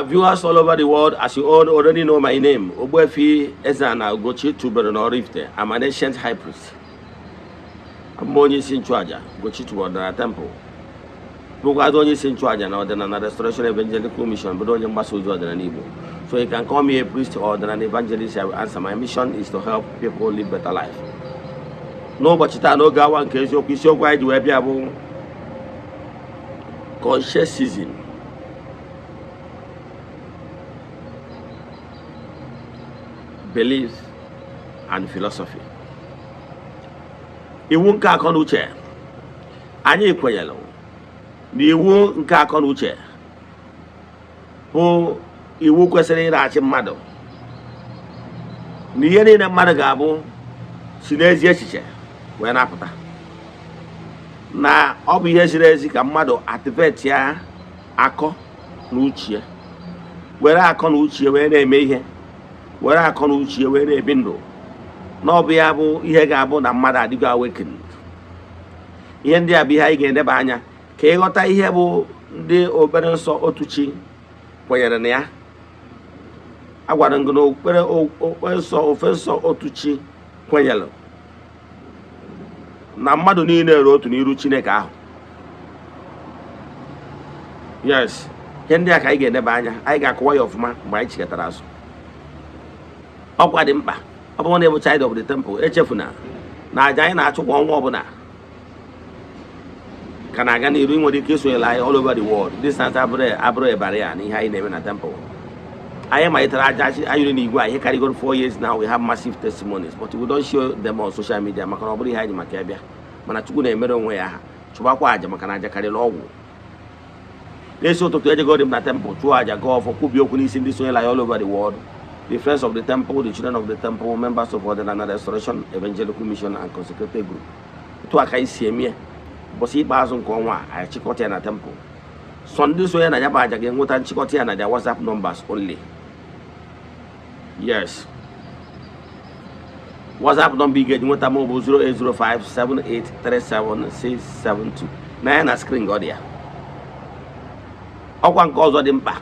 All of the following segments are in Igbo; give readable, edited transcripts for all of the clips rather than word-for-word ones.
Viewers all over the world, as you all already know my name, Ogbuefi, Eze-Ana, Ugochitubelu and Oraifite. I'm an ancient high priest. I'm only in charge. Ugochitubelu na temple. Because only in charge now, then an restoration evangelical mission, but only Masuzo than an Igbo. So you can call me a priest or an evangelist. I will answer. My mission is to help people live better life. No, but no gawan case you kiss your guide where you Consciencism. Beliefs and philosophy. Iwu nke akonuche anyị kwenyere na iwu nke akonuche bụ iwu kwesịrị ịrachi mmadụ na ihe niile mmadụ ga-abụ si n'ezi echiche wee napụta na ọ bụ ihe ziri ezi ka mmadụ activate ya akọ na uche were akọ na uche wee na-eme ihe were akọ na uche wee na-ebi ndụ n'ọbụ ya bụ ihe ga-abụ na mmadụ adịgo awakened. Ihe ndị a bụ ihe anyị ga-edeba anya ka ịghọta ihe bụ ndị obere nsọ otu chi kwenyere na ya. Agwara m gị na ofe nsọ otu chi kwenyere na mmadụ niile ruo otu n'iru Chineke ahụ. Yes, ihe ndị a ka anyị ga-edeba anya, anyị ga-akọwa ya ọfụma mgbe anyị chikọtara azụ. Ọkwa dị mkpa ọ bụrụ na ịbụ child of the temple, echefuna na aja anyị na-achụ kwa ọnwa ọbụla ka na-aga n'iru. Nwere ike isonyere anyị all over the world. Distance abụrụ ebara ya na ihe anyị na-eme na temple. Anyị malitere aja anyị n'igwe anyị karịgoro 4 years now. We have massive testimonies, but we don't show them on social media maka na ọ bụrụ ihe anyị maka ebe mana Chukwu na-emere onwe ya ha chụbakwa aja maka na aja karịrị ọgwụ. N'esi ụtụtụ ejegoro m na temple chụọ aja gaa ọfọ kwubi okwu n'isi ndị sonyere anyị all over the world. The friends of the temple, the children of the temple, members of Eze-Ana Restoration, Evangelical Mission, and Consecrated Group. To a kai siemie, bosi bazon konwa, I chikote na temple. Sunday so na yaba aja gen wutan chikote na their WhatsApp numbers only. Yes. WhatsApp number get wuta mobile 0805783767 na na screen go there. Okwa nke ọzọ dị mkpa.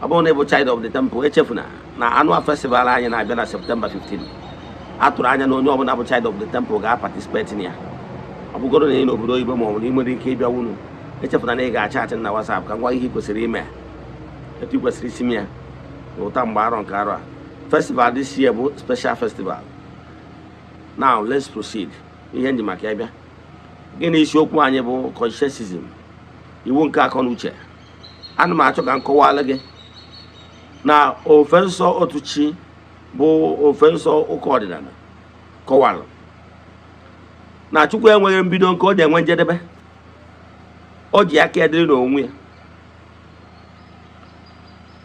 Abụ na bụ child of the temple, echefuna na annual festival anyị na-abịa na September 15. Atụrụ anya na onye ọbụla bụ child of the temple ga-participate in ya. Ọ bụgoro na ị n'obodo oyibo ma ọ bụ na ị nwere ike ịbịa wunu, echefuna na ị ga-achat na WhatsApp ka ngwa ihe ị kwesịrị ime, etu ị kwesịrị isi ya ụta mgbe arọ nke arọ a. Festival this year bụ special festival. Now let's proceed. Ihe ndị maka ya bịa. Gịnị isiokwu anyị bụ Consciencism, iwu nke akonuche. Ana m achọ ka m kọwalụ gị na ofe nsọ otu chi bụ ofe nsọ ụka ọdịnala kọwalụ na Chukwu enweghị mbido nke ọ na-enwe njedebe. O ji aka edere n'onwe ya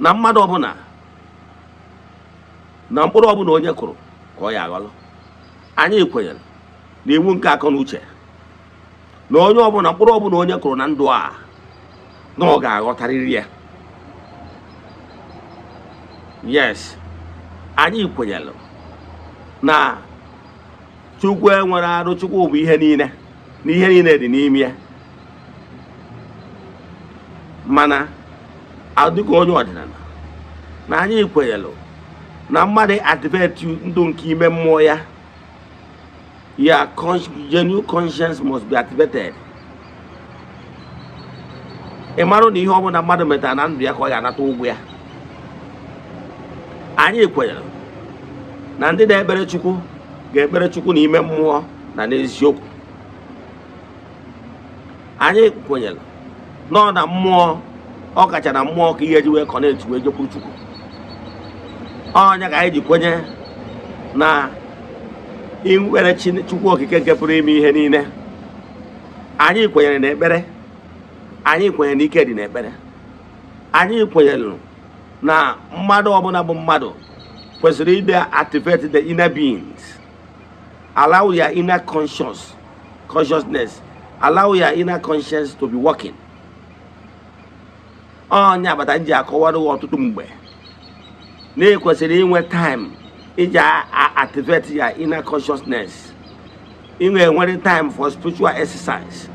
na mmadụ ọbụla na mkpụrụ ọbụla onye kụrụ ka ọ ya aghọlụ. Anyị kwenyere na iwu nke akonuche na onye ọbụla mkpụrụ ọbụla onye kụrụ na ndụ a na ọ ga-aghọtarịrị ya. Yes, anyị kwenyere na Chukwu enwere arụ. Chukwu bụ ihe niile na ihe niile dị n'ime ya, mana adịka onye ọdịnala na anyị kwenyere na mmadụ activate ndụ nke ime mmụọ ya. Ya genuine conscience must be activated. Ị marụ na ihe ọ bụla mmadụ metara na ndụ ya ka ọ ga-anata ụgwọ ya. Anyị kwenyere na ndị na-ekpere Chukwu ga-ekpere Chukwu n'ime mmụọ na n'eziokwu. Anyị kwenyere nọ na mmụọ, ọ kacha na mmụọ ka ihe ji wee connect wee jekwuru Chukwu. Ọnya ka anyị ji kwenye na inwere Chukwu okike nke pụrụ ime ihe niile. Anyị kwenyere na ekpere. Anyị kwenyere na ike dị n'ekpere. Anyị kwenyere na mmadụ ọbụla bụ mmadụ kwesịrị ide activate the inner beings, allow your inner consciousness, allow your inner conscience to be working. Onye agbata nji akọwara ọtụtụ mgbe na ekwesịrị inwe time iji activate your inner consciousness. Ị ga-enwere time for spiritual exercise.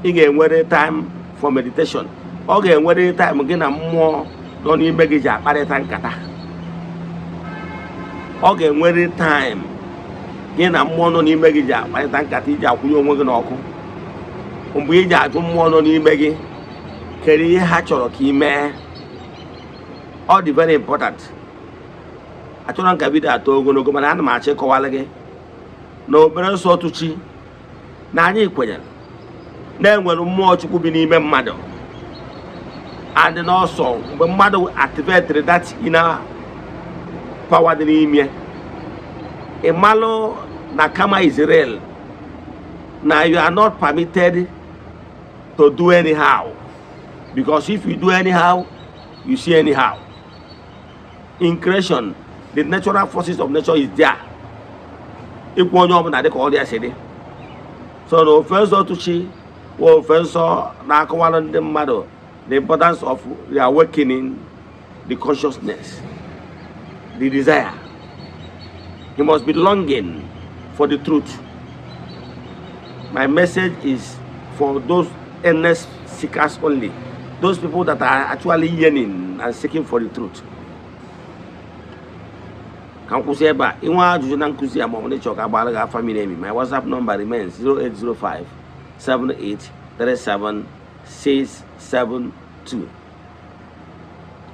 Ị ga-enwere time for meditation. Ọ ga-enwere time gị na mmụọ nọ n'ime gị ji akparịta nkata. Ọ ga-enwere time gị na mmụọ nọ n'ime gị ji akparịta nkata iji akwụnye onwe gị n'ọkụ. Mgbe ị ji ajụ mmụọ nọ n'ime gị kedu ihe ha chọrọ ka ị mee. Ọ dị very important. Achọrọ nka vidio atọ ogologo mana ana m achọ ịkọwara gị na obere nsọ Ọtụchi na anyị kwenyere na-enwere mmụọ Chukwu bi n'ime mmadụ. Adị n'ọsọ mgbe mmadụ activated that inner power dị n'ime, ịmalụ na kama Israel na you are not permitted to do anyhow, because if you do anyhow you see anyhow. In creation, the natural forces of nature is there. Ikwu onye ọbụla dị ka ọ dị asị dị. So na ofe nsọ Ọtụchi wụ ofe nsọ na-akọwara ndị mmadụ the importance of reawakening the consciousness, the desire. You must be longing for the truth. My message is for those earnest seekers only, those people that are actually yearning and seeking for the truth. Can you say about in one Juju family? My WhatsApp number remains 0805 78 37 672.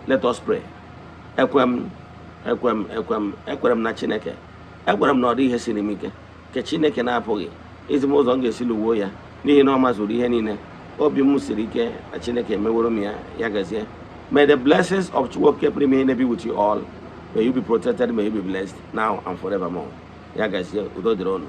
Let us pray. Ekwem na Chineke. Ekwem na ọdị ihe siri m ike. Ke Chineke na-apụghị ezi m ụzọ m ga-esi lụwo ya n'ihi na ọ mazuru ihe niile. Obi m siri ike na Chineke emeworo m ya gazie. May the blessings of Chukwu remain be with you all. May you be protected, may you be blessed now and forevermore. Ya gazie, udo dịrị unu.